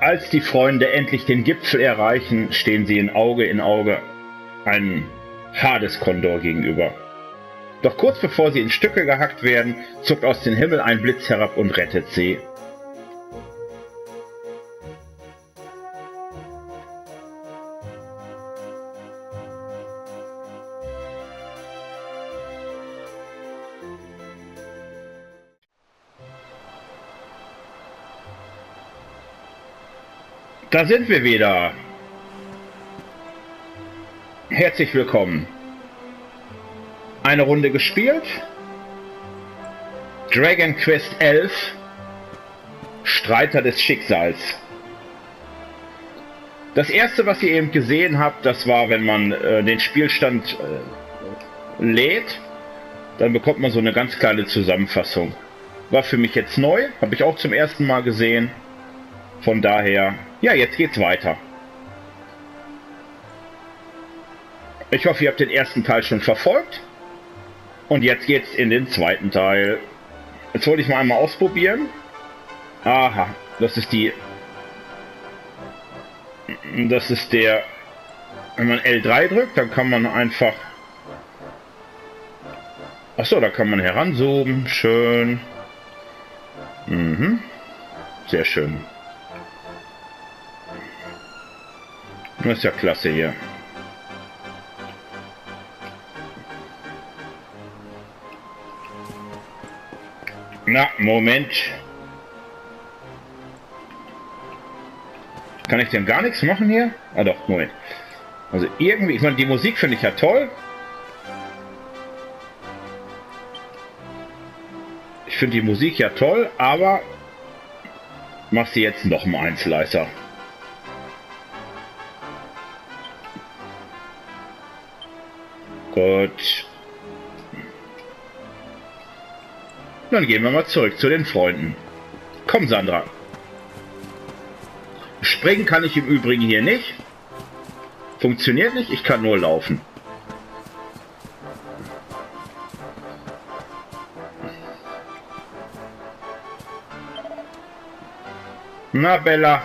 Als die Freunde endlich den Gipfel erreichen, stehen sie in Auge einem Hades-Kondor gegenüber. Doch kurz bevor sie in Stücke gehackt werden, zuckt aus dem Himmel ein Blitz herab und rettet sie. Da sind wir wieder. Herzlich willkommen. Eine Runde gespielt. Dragon Quest 11. Streiter des Schicksals. Das erste, was ihr eben gesehen habt, das war, wenn man den Spielstand lädt, dann bekommt man so eine ganz kleine Zusammenfassung. War für mich jetzt neu, habe ich auch zum ersten Mal gesehen. Von daher, ja, jetzt geht's weiter. Ich hoffe, ihr habt den ersten Teil schon verfolgt. Und jetzt geht's in den zweiten Teil. Jetzt wollte ich mal einmal ausprobieren. Aha, das ist der, wenn man L3 drückt, dann kann man einfach, achso, da kann man heranzoomen, schön. Sehr schön. Das ist ja klasse hier. Na, Moment. Kann ich denn gar nichts machen hier? Ah doch, Moment. Also irgendwie, ich meine, die Musik finde ich ja toll. Ich finde die Musik ja toll, aber mach sie jetzt noch mal eins leiser. Gut. Dann gehen wir mal zurück zu den Freunden. Komm, Sandra. Springen kann ich im Übrigen hier nicht. Funktioniert nicht, ich kann nur laufen. Na, Bella.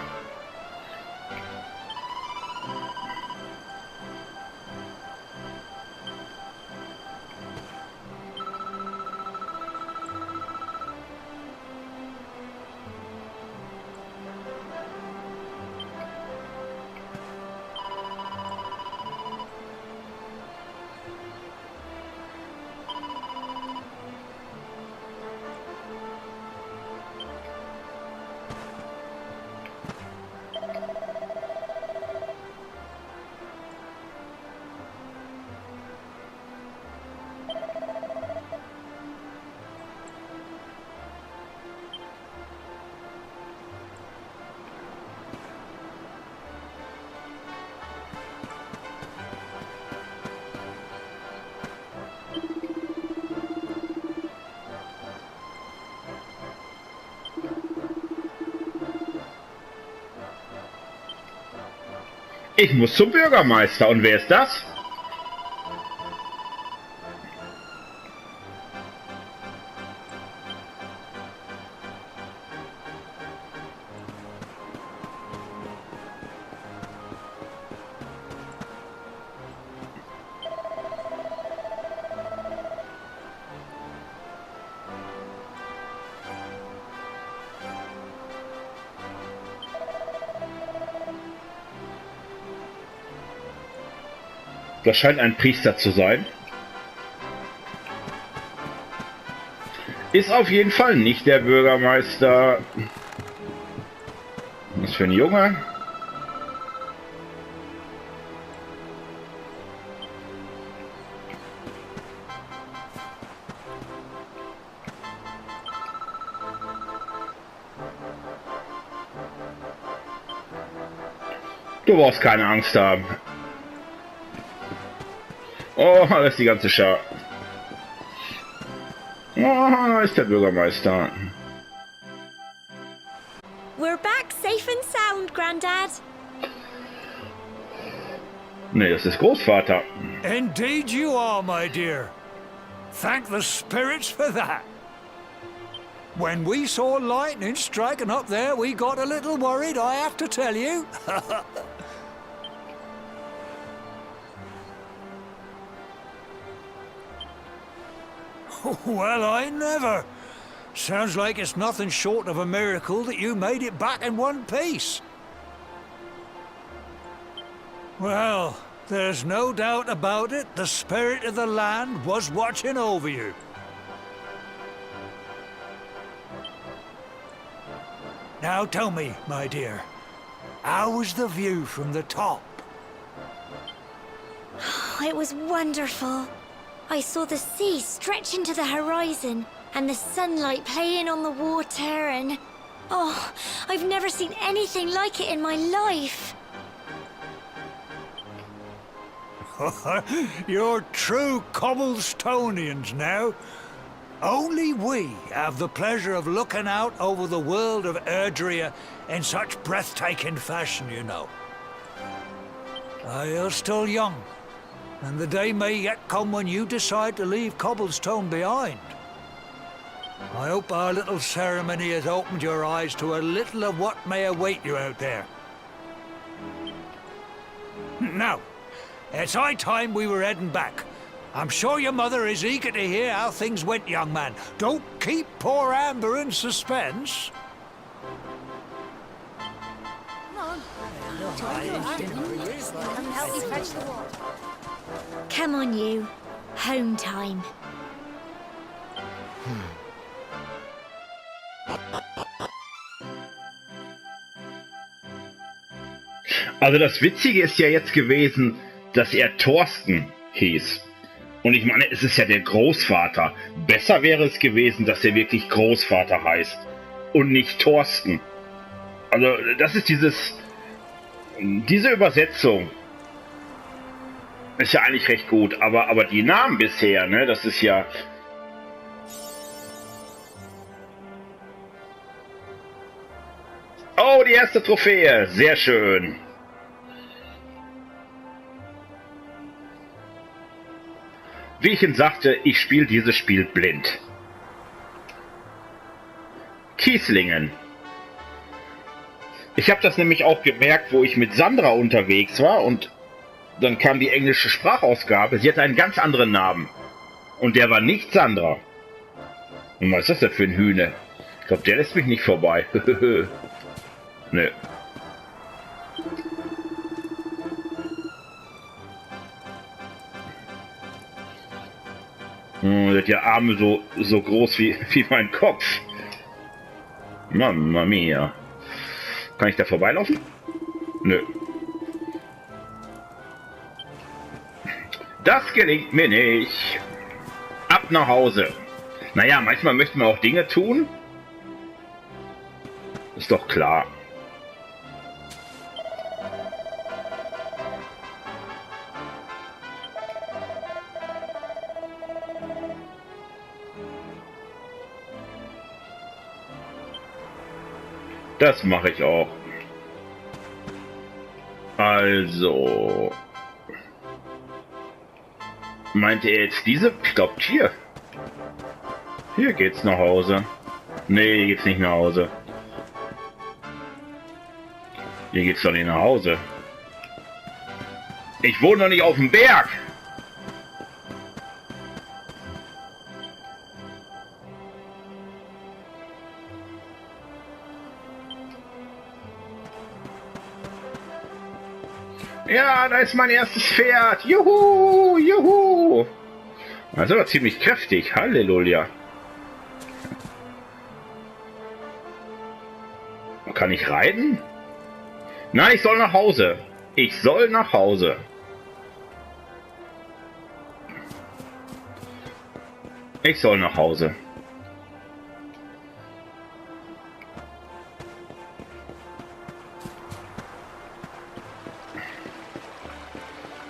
Ich muss zum Bürgermeister. Und wer ist das? Das scheint ein Priester zu sein. Ist auf jeden Fall nicht der Bürgermeister. Was für ein Junge. Du brauchst keine Angst haben. Oh, da ist die ganze Schar. Oh, da ist der Bürgermeister. We're back safe and sound, Grandad. Nee, das ist Großvater. Indeed you are, my dear. Thank the spirits for that. When we saw lightning striking up there, we got a little worried, I have to tell you. Well, I never. Sounds like it's nothing short of a miracle that you made it back in one piece. Well, there's no doubt about it, the spirit of the land was watching over you. Now tell me, my dear, how was the view from the top? It was wonderful. I saw the sea stretch into the horizon and the sunlight playing on the water and... Oh, I've never seen anything like it in my life. You're true Cobblestonians now. Only we have the pleasure of looking out over the world of Erdrea in such breathtaking fashion, you know. You're still young, and the day may yet come when you decide to leave Cobblestone behind. I hope our little ceremony has opened your eyes to a little of what may await you out there. Now, it's high time we were heading back. I'm sure your mother is eager to hear how things went, young man. Don't keep poor Amber in suspense. Come on, you. Home time. Also das Witzige ist ja jetzt gewesen, dass er Thorsten hieß. Und ich meine, es ist ja der Großvater. Besser wäre es gewesen, dass er wirklich Großvater heißt und nicht Thorsten. Also das ist diese Übersetzung ist ja eigentlich recht gut, aber die Namen bisher, ne, das ist ja... Oh, die erste Trophäe, sehr schön. Wie ich Ihnen sagte, ich spiele dieses Spiel blind. Kieslingen. Ich habe das nämlich auch gemerkt, wo ich mit Sandra unterwegs war und dann kam die englische Sprachausgabe. Sie hat einen ganz anderen Namen. Und der war nicht Sandra. Und was ist das denn für ein Hühner? Ich glaube, der lässt mich nicht vorbei. Nö. Der hat ja Arme so groß wie mein Kopf. Mamma mia. Kann ich da vorbeilaufen? Nö. Das gelingt mir nicht. Ab nach Hause. Naja, manchmal möchten wir auch Dinge tun. Ist doch klar. Das mache ich auch. Also. Meinte er jetzt diese? Ich glaube hier. Hier geht's nach Hause. Nee, hier geht's nicht nach Hause. Hier geht's doch nicht nach Hause. Ich wohne doch nicht auf dem Berg. Ja, da ist mein erstes Pferd. Juhu, juhu. Das ist aber ziemlich kräftig. Halleluja. Kann ich reiten? Nein, ich soll nach Hause. Ich soll nach Hause. Ich soll nach Hause.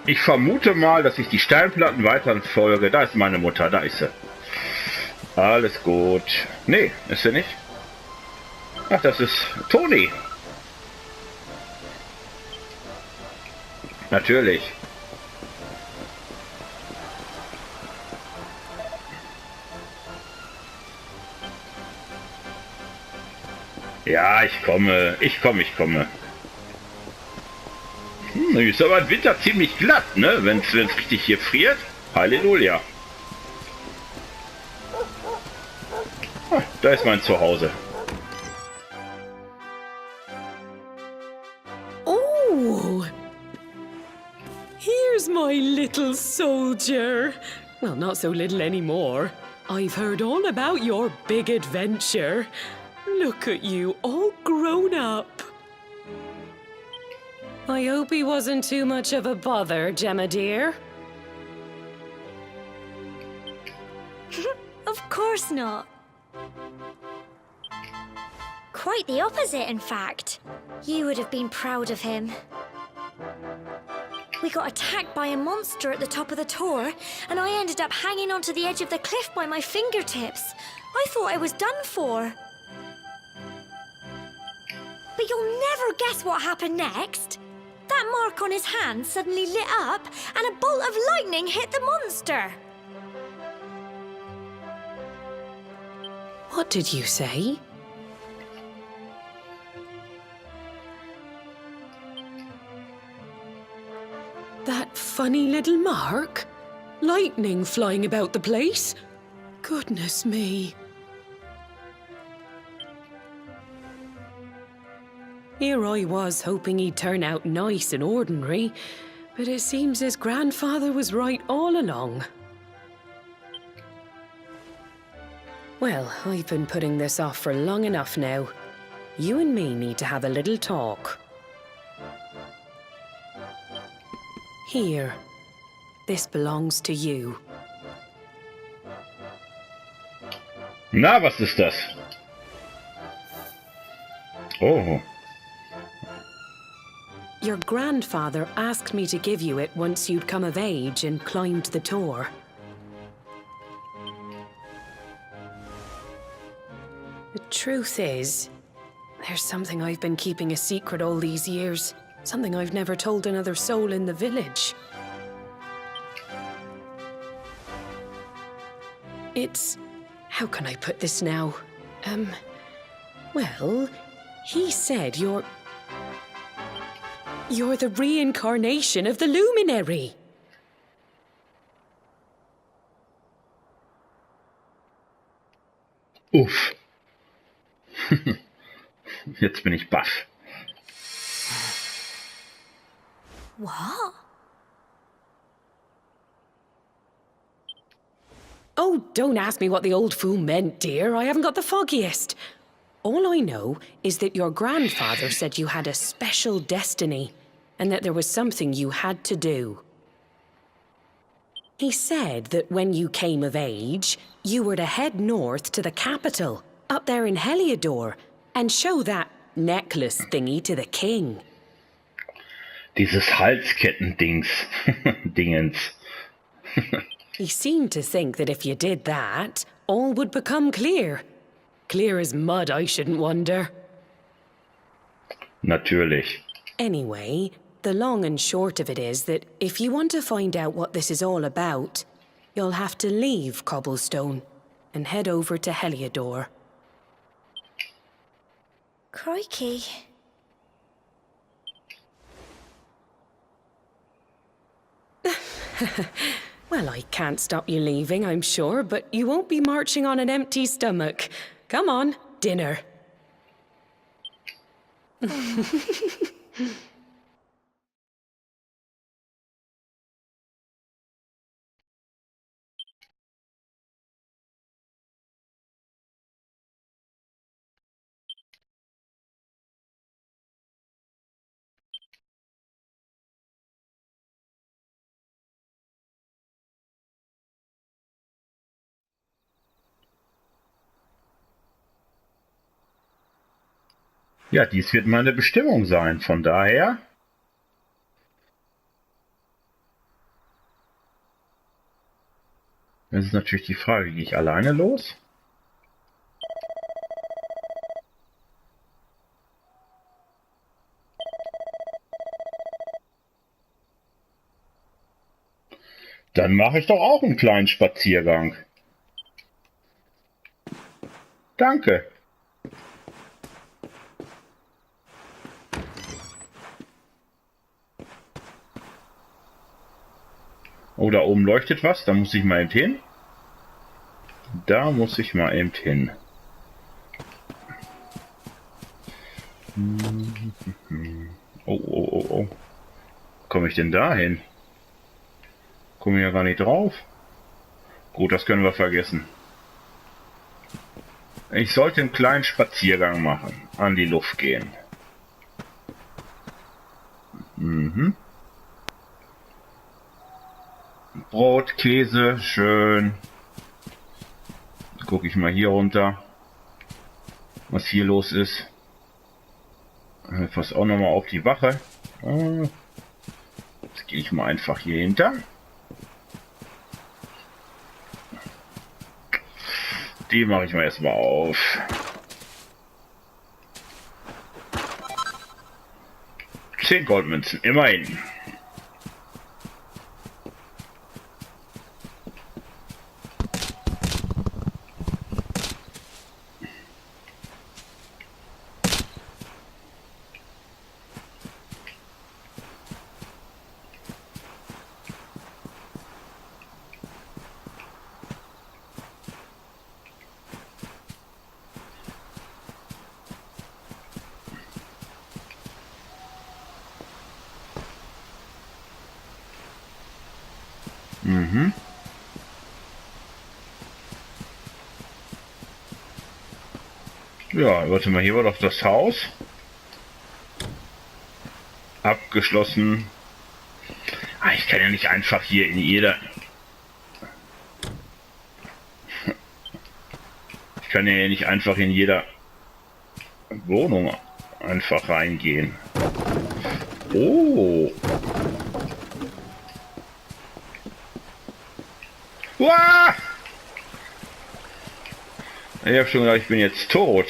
Ich vermute mal, dass ich die Steinplatten weiter folge. Da ist meine Mutter, da ist sie. Alles gut. Nee, ist sie nicht? Ach, das ist Toni. Natürlich. Ja, ich komme. Ich komme. Ist aber im Winter ziemlich glatt, ne? Wenn's richtig hier friert. Halleluja. Ah, da ist mein Zuhause. Oh! Here's my little soldier. Well, not so little anymore. I've heard all about your big adventure. Look at you, all grown up. I hope he wasn't too much of a bother, Gemma dear. Of course not. Quite the opposite, in fact. You would have been proud of him. We got attacked by a monster at the top of the tor, and I ended up hanging onto the edge of the cliff by my fingertips. I thought I was done for. But you'll never guess what happened next. That mark on his hand suddenly lit up, and a bolt of lightning hit the monster. What did you say? That funny little mark? Lightning flying about the place? Goodness me. Here I was hoping he'd turn out nice and ordinary, but it seems his grandfather was right all along. Well, I've been putting this off for long enough now. You and me need to have a little talk. Here. This belongs to you. Na, was ist das? Oh. Your grandfather asked me to give you it once you'd come of age and climbed the tor. The truth is, there's something I've been keeping a secret all these years. Something I've never told another soul in the village. It's... how can I put this now? Well, he said you're the reincarnation of the luminary. Uff. Jetzt bin ich baff. What? Oh, don't ask me what the old fool meant, dear. I haven't got the foggiest. All I know is that your grandfather said you had a special destiny and that there was something you had to do. He said that when you came of age, you were to head north to the capital, up there in Heliodor, and show that necklace thingy to the king. Dieses Halsketten-Dings. Dingens. He seemed to think that if you did that, all would become clear. Clear as mud, I shouldn't wonder. Natürlich. Anyway, the long and short of it is that if you want to find out what this is all about, you'll have to leave Cobblestone and head over to Heliodor. Crikey. Well, I can't stop you leaving, I'm sure, but you won't be marching on an empty stomach. Come on, dinner. Ja, dies wird meine Bestimmung sein. Von daher... Das ist natürlich die Frage, gehe ich alleine los? Dann mache ich doch auch einen kleinen Spaziergang. Oh, da oben leuchtet was. Da muss ich mal eben hin. Da muss ich mal eben hin. Oh, oh, oh, oh. Komme ich denn da hin? Komme ich ja gar nicht drauf. Gut, das können wir vergessen. Ich sollte einen kleinen Spaziergang machen. An die Luft gehen. Mhm. Brot, Käse, schön. Gucke ich mal hier runter, was hier los ist. Ich passe auch noch mal auf die Wache. Jetzt gehe ich mal einfach hier hinter. Die mache ich mal erstmal auf. $10 Goldmünzen, immerhin. Mhm. Ja, warte mal, hier war doch das Haus. Abgeschlossen. Ah, ich kann ja nicht einfach hier in jeder... Ich kann ja nicht einfach in jeder Wohnung einfach reingehen. Oh. Uah! Ich habe schon gedacht, ich bin jetzt tot.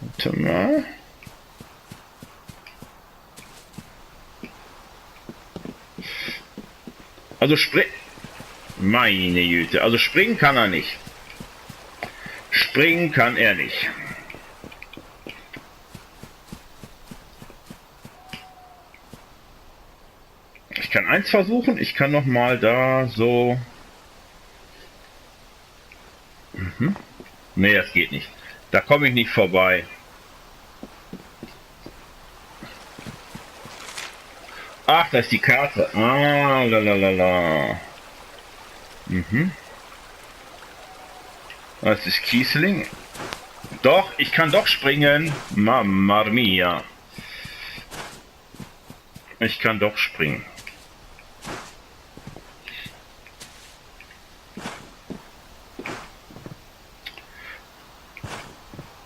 Warte mal. Also meine Güte. Also springen kann er nicht. Springen kann er nicht. Ich kann eins versuchen. Ich kann noch mal da so... Nee, das geht nicht. Da komme ich nicht vorbei. Ach, da ist die Karte. Ah, lalalala. Das ist Kiesling. Doch, ich kann doch springen. Mamma mia. Ich kann doch springen.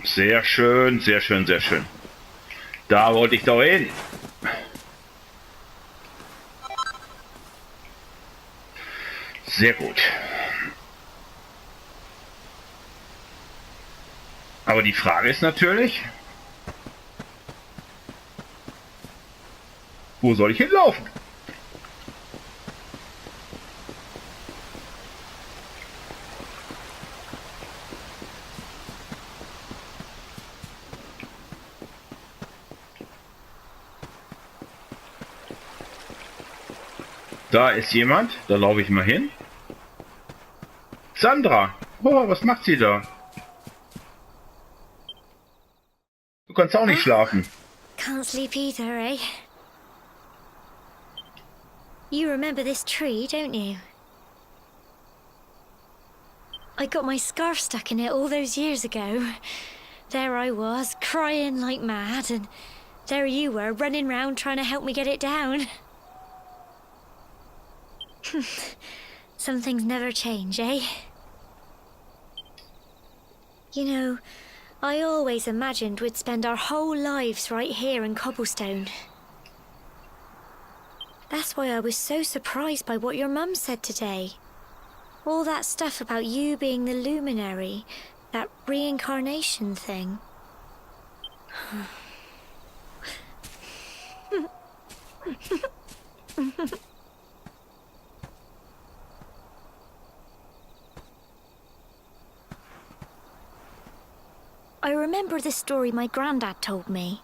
Sehr schön, sehr schön, sehr schön. Da wollte ich doch hin. Sehr gut. Aber die Frage ist natürlich, wo soll ich hinlaufen? Da ist jemand, da laufe ich mal hin. Sandra, oh, was macht sie da? Du kannst auch nicht schlafen. Can't sleep either, eh? You remember this tree, don't you? I got my scarf stuck in it all those years ago. There I was, crying like mad, and there you were, running round trying to help me get it down. Some things never change, eh? You know, I always imagined we'd spend our whole lives right here in Cobblestone. That's why I was so surprised by what your mum said today. All that stuff about you being the luminary, that reincarnation thing. I remember the story my granddad told me.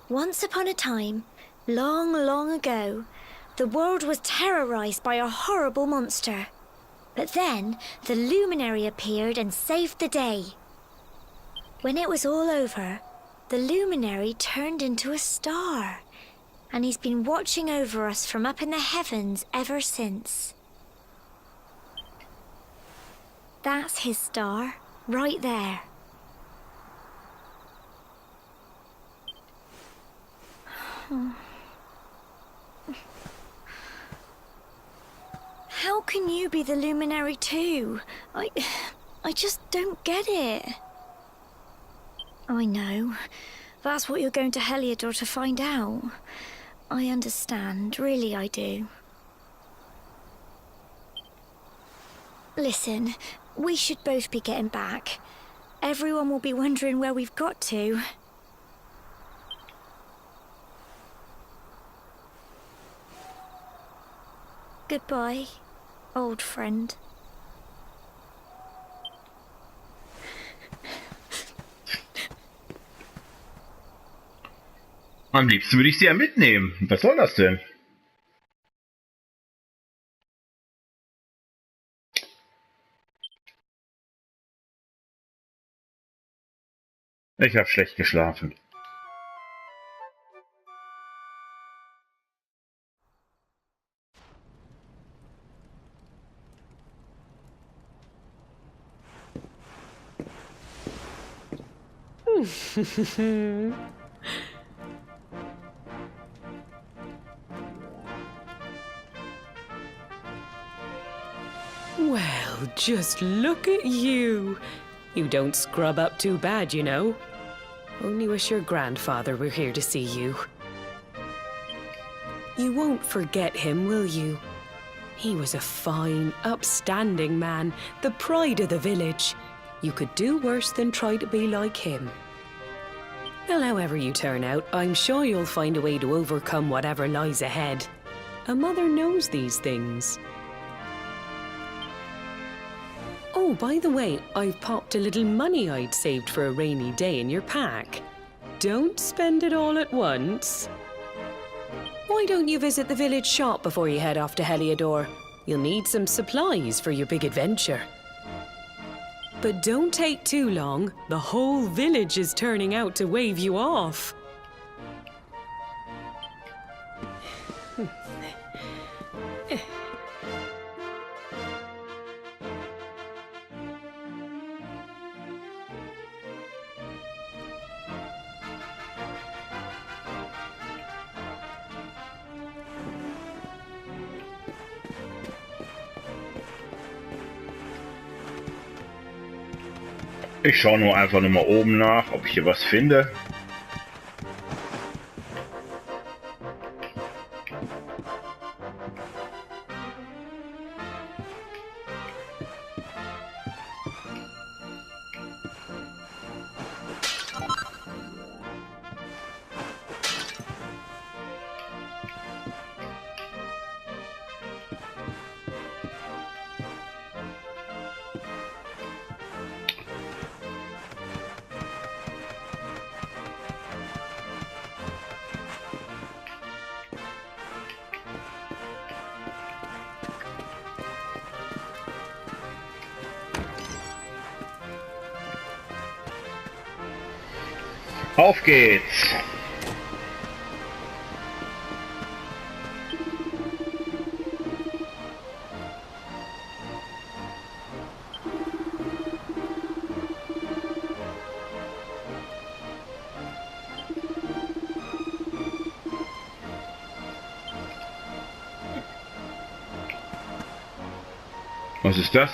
Once upon a time, long, long ago, The world was terrorized by a horrible monster. But then, the luminary appeared and saved the day. When it was all over, the luminary turned into a star. And he's been watching over us from up in the heavens ever since. That's his star, right there. How can you be the luminary too? I just don't get it. I know. That's what you're going to Heliodor to find out. I understand, really I do. Listen, we should both be getting back. Everyone will be wondering where we've got to. Goodbye, old friend. Am liebsten würde ich sie ja mitnehmen. Was soll das denn? Ich habe schlecht geschlafen. Well, just look at you. You don't scrub up too bad, you know. Only wish your grandfather were here to see you. You won't forget him, will you? He was a fine, upstanding man, the pride of the village. You could do worse than try to be like him. Well, however you turn out, I'm sure you'll find a way to overcome whatever lies ahead. A mother knows these things. Oh, by the way, I've popped a little money I'd saved for a rainy day in your pack. Don't spend it all at once. Why don't you visit the village shop before you head off to Heliodor? You'll need some supplies for your big adventure. But don't take too long. The whole village is turning out to wave you off. Ich schaue nur einfach nur mal oben nach, ob ich hier was finde. Auf geht's! Was ist das?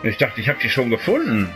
Ich dachte, ich habe die schon gefunden.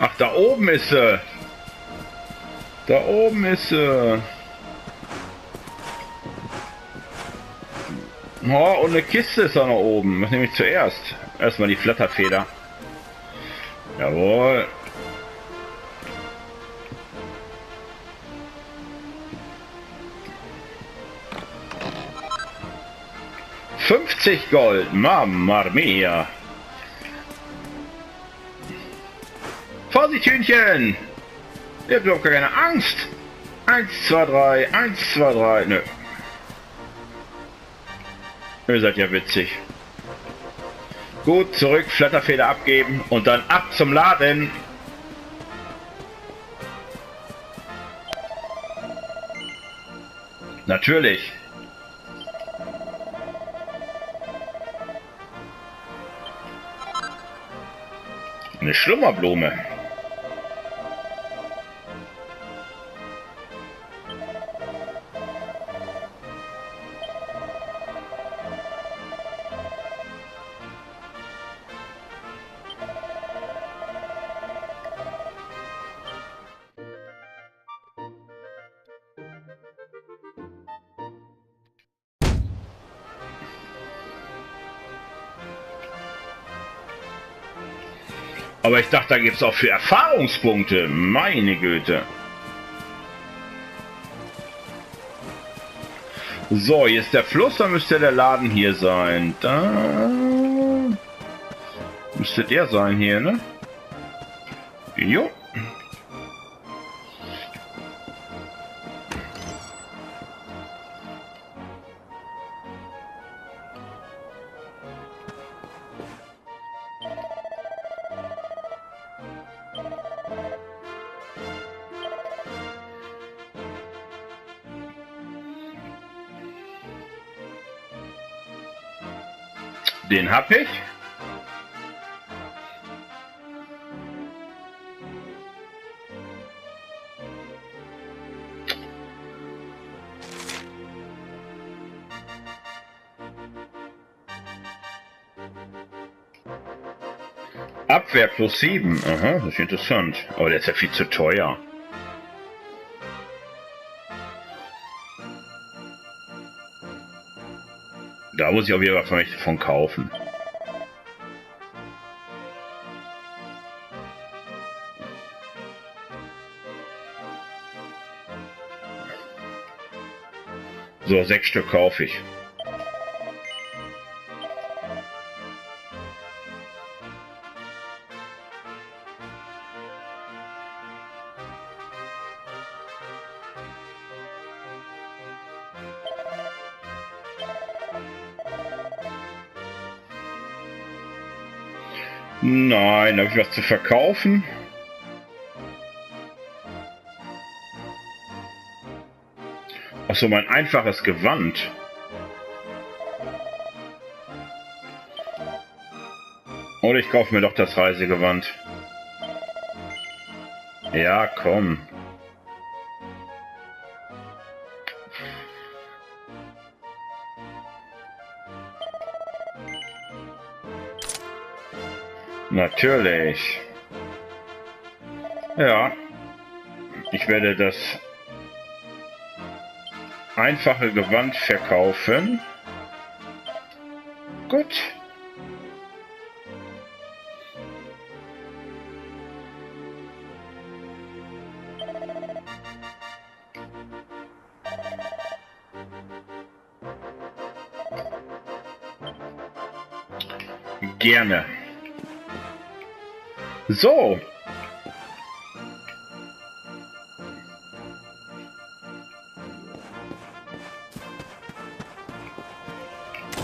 Ach, da oben ist sie. Da oben ist sie. Oh, und eine Kiste ist da noch oben. Was nehme ich zuerst? Erstmal die Flatterfeder. Jawohl. $50 Gold. Mamma mia. Vorsicht, Hühnchen! Ihr habt überhaupt keine Angst! 1, 2, 3, 1, 2, 3, nö. Ihr seid ja witzig. Gut, zurück, Flatterfeder abgeben und dann ab zum Laden. Natürlich. Eine Schlummerblume. Aber ich dachte, da gibt es auch für Erfahrungspunkte. Meine Güte. So, hier ist der Fluss, da müsste der Laden hier sein. Da müsste der sein hier, ne? Jo. Den hab ich. Abwehr plus 7. Aha, das ist interessant. Aber der ist ja viel zu teuer. Da muss ich auf jeden Fall von kaufen. So, 6 Stück kaufe ich. Nein, habe ich was zu verkaufen? Ach so, mein einfaches Gewand. Oder ich kaufe mir doch das Reisegewand. Ja, komm. Natürlich. Ja. Ich werde das einfache Gewand verkaufen. Gut. Gerne. So.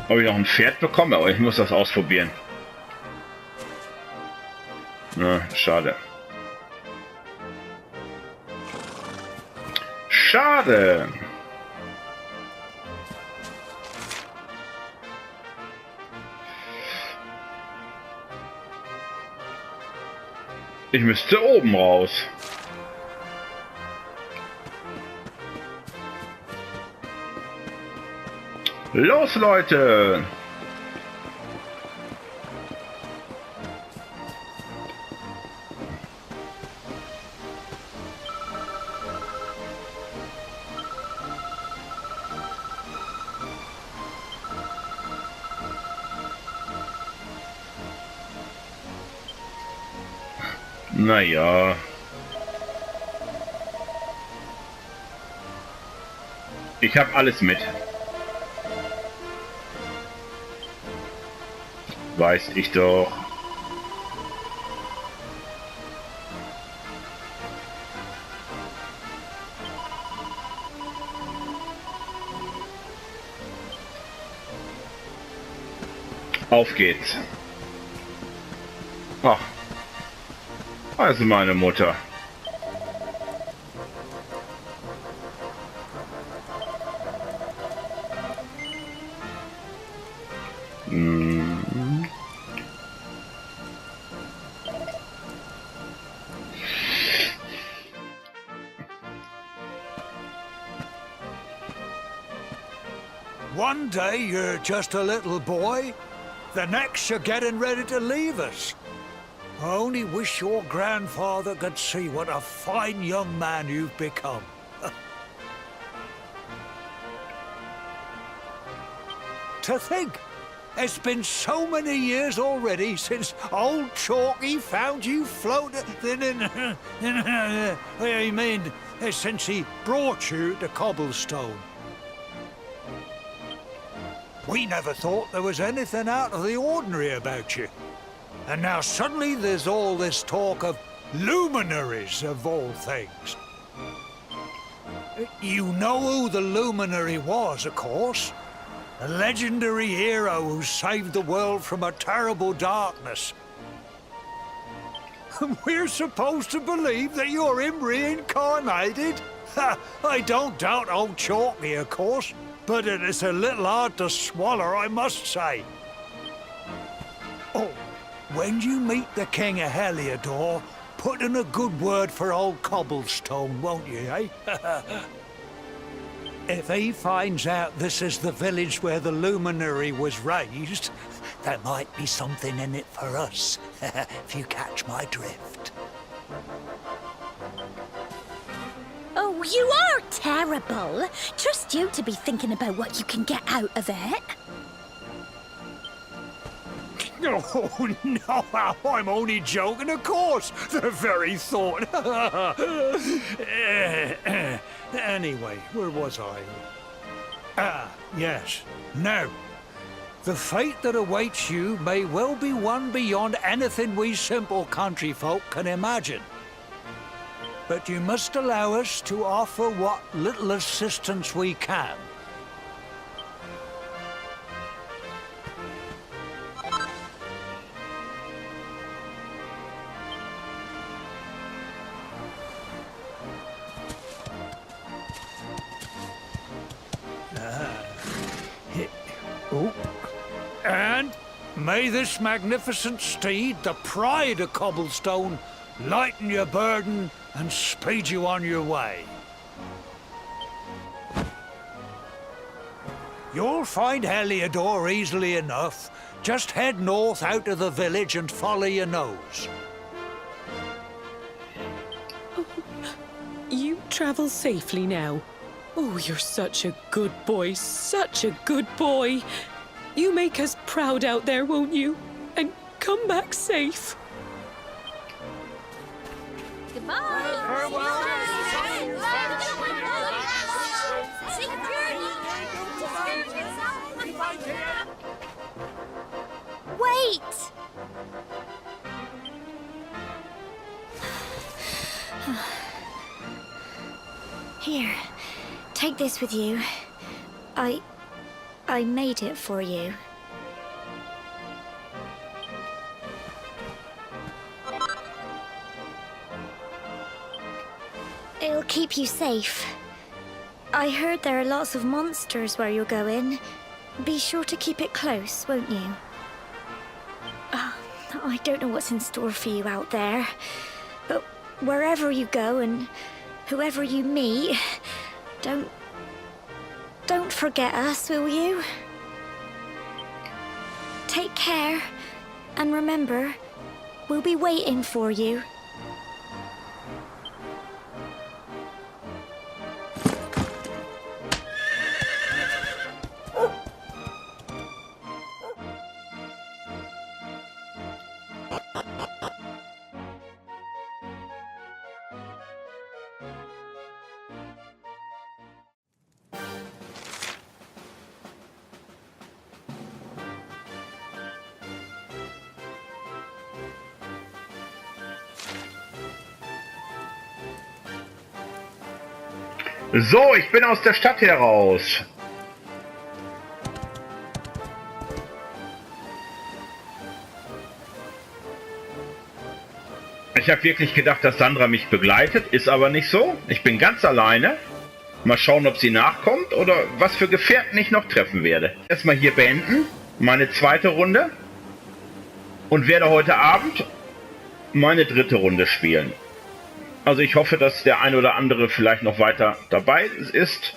Habe ich noch ein Pferd bekommen, aber ich muss das ausprobieren. Na, schade. Schade. Ich müsste oben raus. Los, Leute! Naja. Ich habe alles mit. Weiß ich doch. Auf geht's. Ach. Also meine Mutter. One day you're just a little boy, the next you're getting ready to leave us. I only wish your grandfather could see what a fine young man you've become. To think, it's been so many years already since old Chalky found you floating I mean, since he brought you to Cobblestone. We never thought there was anything out of the ordinary about you. And now suddenly there's all this talk of luminaries, of all things. You know who the luminary was, of course. A legendary hero who saved the world from a terrible darkness. We're supposed to believe that you're him reincarnated? I don't doubt old Chalky, of course, but it is a little hard to swallow, I must say. Oh. When you meet the King of Heliodor, put in a good word for old Cobblestone, won't you, eh? If he finds out this is the village where the luminary was raised, there might be something in it for us, if you catch my drift. Oh, you are terrible. Trust you to be thinking about what you can get out of it. Oh, no, I'm only joking, of course. The very thought. Anyway, where was I? Ah, yes. Now, the fate that awaits you may well be one beyond anything we simple country folk can imagine. But you must allow us to offer what little assistance we can. And may this magnificent steed, the pride of Cobblestone, lighten your burden and speed you on your way. You'll find Heliodor easily enough. Just head north out of the village and follow your nose. Oh, you travel safely now. Oh, you're such a good boy, such a good boy. You make us proud out there, won't you? And come back safe. Goodbye. Farewell. Wait! Here, take this with you. I made it for you. keep you safe. I heard there are lots of monsters where you're going. Be sure to keep it close, won't you? I don't know what's in store for you out there, but wherever you go and whoever you meet, don't forget us, will you? Take care, and remember, we'll be waiting for you. So, ich bin aus der Stadt heraus. Ich habe wirklich gedacht, dass Sandra mich begleitet, ist aber nicht so. Ich bin ganz alleine. Mal schauen, ob sie nachkommt oder was für Gefährten ich noch treffen werde. Erstmal hier beenden, meine zweite Runde. Und werde heute Abend meine dritte Runde spielen. Also ich hoffe, dass der ein oder andere vielleicht noch weiter dabei ist.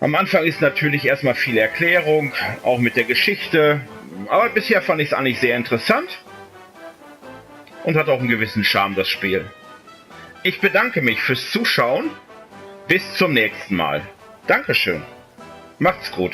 Am Anfang ist natürlich erstmal viel Erklärung, auch mit der Geschichte. Aber bisher fand ich es eigentlich sehr interessant. Und hat auch einen gewissen Charme, das Spiel. Ich bedanke mich fürs Zuschauen. Bis zum nächsten Mal. Dankeschön. Macht's gut.